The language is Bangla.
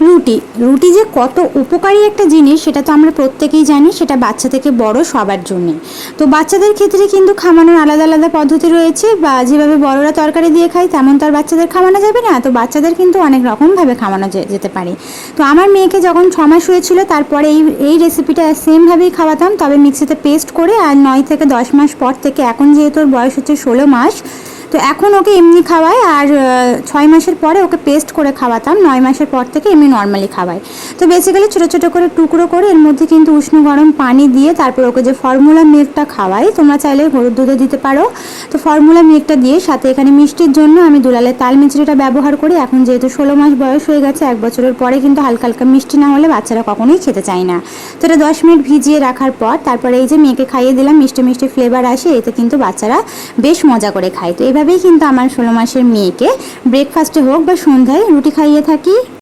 রুটি রুটি যে কত উপকারী একটা জিনিস সেটা তো আমরা প্রত্যেকেই জানি, সেটা বাচ্চা থেকে বড় সবার জন্যে। তো বাচ্চাদের ক্ষেত্রে কিন্তু খাওয়ানোর আলাদা আলাদা পদ্ধতি রয়েছে, বা যেভাবে বড়রা তরকারি দিয়ে খায় তেমন তো আর বাচ্চাদের খাওয়ানো যাবে না, তো বাচ্চাদের কিন্তু অনেক রকমভাবে খাওয়ানো যেতে পারে। তো আমার মেয়েকে যখন 6 মাস হয়েছিল তারপরে এই রেসিপিটা সেমভাবেই খাওয়াতাম, তবে মিক্সিতে পেস্ট করে। আর 9 থেকে 10 মাস পর থেকে, এখন যেহেতু ওর বয়স হচ্ছে 16 মাস, তো এখন ওকে এমনি খাওয়াই। আর 6 মাসের পরে ওকে পেস্ট করে খাওয়াতাম, 9 মাসের পর থেকে এমনি নর্মালি খাওয়াই। তো বেসিক্যালি ছোটো ছোটো করে টুকরো করে এর মধ্যে কিন্তু উষ্ণ গরম পানি দিয়ে তারপর ওকে যে ফর্মুলা মিল্কটা খাওয়াই, তোমরা চাইলে গরুর দুধও দিতে পারো। তো ফর্মুলা মিল্কটা দিয়ে সাথে এখানে মিষ্টির জন্য আমি দুলালের তাল মিছরিটা ব্যবহার করি। এখন যেহেতু 16 মাস বয়স হয়ে গেছে, 1 বছরের পরে কিন্তু হালকা হালকা মিষ্টি না হলে বাচ্চারা কখনোই খেতে চায় না। তো এটা 10 মিনিট ভিজিয়ে রাখার পর তারপরে এই যে মেয়েকে খাইয়ে দিলাম, মিষ্টি মিষ্টি ফ্লেভার আসে, এতে কিন্তু বাচ্চারা বেশ মজা করে খায়। তো এইভাবেই কিন্তু আমার 16 মাসের মেয়েকে ব্রেকফাস্টে হোক বা সন্ধ্যায় রুটি খাইয়ে থাকি।